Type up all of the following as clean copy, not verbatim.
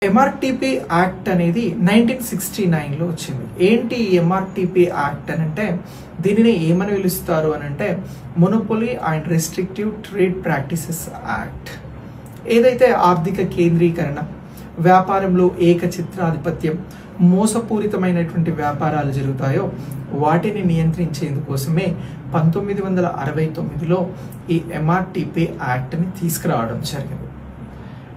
MRTP act అనేది 1969లో వచ్చింది. ఏంటి ఎంఆర్టీపీ యాక్ట్ అని అంటే దీనిని ఏమని పిలుస్తారు అని అంటే monopoly and restrictive trade practices act. ఏదైతే ఆర్థిక కేంద్రీకరణ, వ్యాపారంలో ఏకఛత్రాధిపత్యం, మోసపూరితమైనటువంటి వ్యాపారాలు జరుగుతాయో వాటిని నియంత్రించేందుకోసమే 1969లో ఈ ఎంఆర్టీపీ యాక్ట్ని తీసుకురావడం జరిగింది.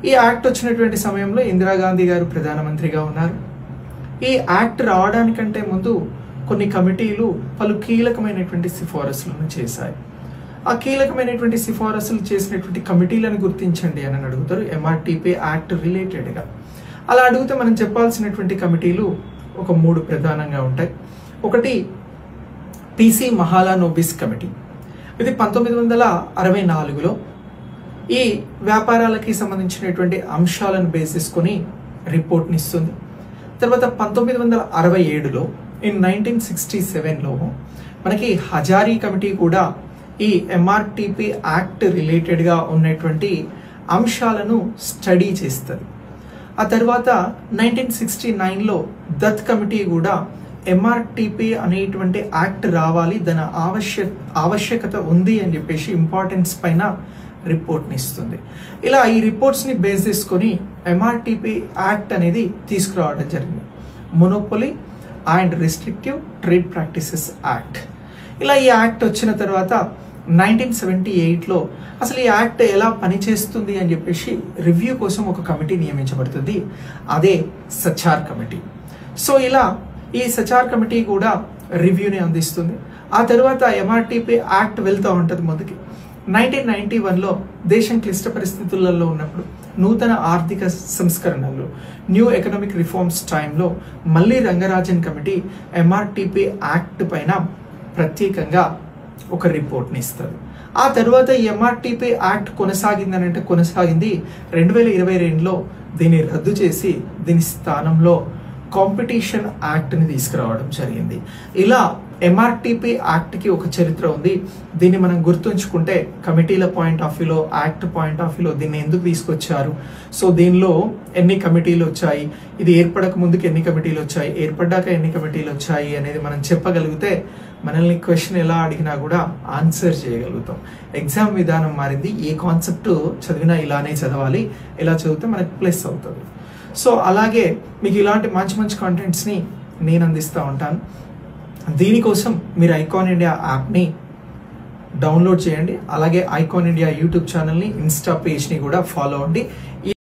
ఈ యాక్ట్ వచ్చినటువంటి సమయంలో ఇందిరాగాంధీ గారు ప్రధానమంత్రిగా ఉన్నారు. ఈ యాక్ట్ రావడానికంటే ముందు కొన్ని కమిటీలు పలు కీలకమైనటువంటి సిఫారసులను చేశాయి. ఆ కీలకమైనటువంటి సిఫారసులు చేసినటువంటి కమిటీలను గుర్తించండి అని అడుగుతారు ఎంఆర్టీపీ యాక్ట్ రిలేటెడ్గా. అలా అడిగితే మనం చెప్పాల్సినటువంటి కమిటీలు ఒక 3 ప్రధానంగా ఉంటాయి. ఒకటి పిసి మహాలనోబిస్ కమిటీ. ఇది 1964లో ఈ వ్యాపారాలకి సంబంధించినటువంటి అంశాలను బేస్ చేసుకొని రిపోర్ట్ని ఇస్తుంది. తర్వాత 1967లో 1967లో మనకి హజారీ కమిటీ కూడా ఈ ఎంఆర్టీపీ యాక్ట్ రిలేటెడ్గా ఉన్నటువంటి అంశాలను స్టడీ చేస్తుంది. ఆ తర్వాత 1969లో దత్ కమిటీ కూడా ఎంఆర్టీపీ అనేటువంటి యాక్ట్ రావాలి, దాని ఆవశ్యకత ఉంది అని చెప్పేసి ఇంపార్టెన్స్ పైన రిపోర్ట్ని ఇస్తుంది. ఇలా ఈ రిపోర్ట్స్ని బేస్ చేసుకొని ఎంఆర్టీపీ యాక్ట్ అనేది తీసుకురావడం జరిగింది, monopoly and restrictive trade practices act. ఇలా ఈ యాక్ట్ వచ్చిన తర్వాత 1978లో అసలు ఈ యాక్ట్ ఎలా పనిచేస్తుంది అని చెప్పేసి రివ్యూ కోసం ఒక కమిటీ నియమించబడుతుంది, అదే సచార్ కమిటీ. సో ఇలా ఈ సచార్ కమిటీ కూడా రివ్యూని అందిస్తుంది. ఆ తర్వాత ఎంఆర్టీపీ యాక్ట్ వెళ్తూ ఉంటుంది ముందుకి. 1991లో దేశం క్లిష్ట పరిస్థితులలో ఉన్నప్పుడు నూతన ఆర్థిక సంస్కరణలు, న్యూ ఎకనామిక్ రిఫార్మ్స్ టైంలో మళ్ళీ రంగరాజన్ కమిటీ ఎంఆర్టీపీ యాక్ట్ పైన ప్రత్యేకంగా ఒక రిపోర్ట్ని ఇస్తారు. ఆ తర్వాత ఈ ఎంఆర్టీపీ యాక్ట్ కొనసాగిందని అంటే కొనసాగింది. 2022లో దీన్ని రద్దు చేసి దీని స్థానంలో కాంపిటీషన్ యాక్ట్ని తీసుకురావడం జరిగింది. ఇలా ఎంఆర్టీపీ యాక్ట్కి ఒక చరిత్ర ఉంది. దీన్ని మనం గుర్తుంచుకుంటే కమిటీల పాయింట్ ఆఫ్ వ్యూలో, యాక్ట్ పాయింట్ ఆఫ్ వ్యూలో దీన్ని ఎందుకు తీసుకొచ్చారు, సో దీనిలో ఎన్ని కమిటీలు వచ్చాయి, ఇది ఏర్పడక ముందుకు ఎన్ని కమిటీలు వచ్చాయి, ఏర్పడ్డాక ఎన్ని కమిటీలు వచ్చాయి అనేది మనం చెప్పగలిగితే మనల్ని క్వశ్చన్ ఎలా అడిగినా కూడా ఆన్సర్ చేయగలుగుతాం. ఎగ్జామ్ విధానం మారింది, ఏ కాన్సెప్ట్ చదివినా ఇలానే చదవాలి, ఇలా చదివితే మనకు ప్లస్ అవుతుంది. సో అలాగే మీకు ఇలాంటి మంచి మంచి కాంటెంట్స్ని నేను అందిస్తూ ఉంటాను. దీనికోసం మీరు ఐకాన్ ఇండియా యాప్ని డౌన్లోడ్ చేయండి. అలాగే ఐకాన్ ఇండియా యూట్యూబ్ ఛానల్ని, ఇన్స్టా పేజ్ని కూడా ఫాలో అవ్వండి.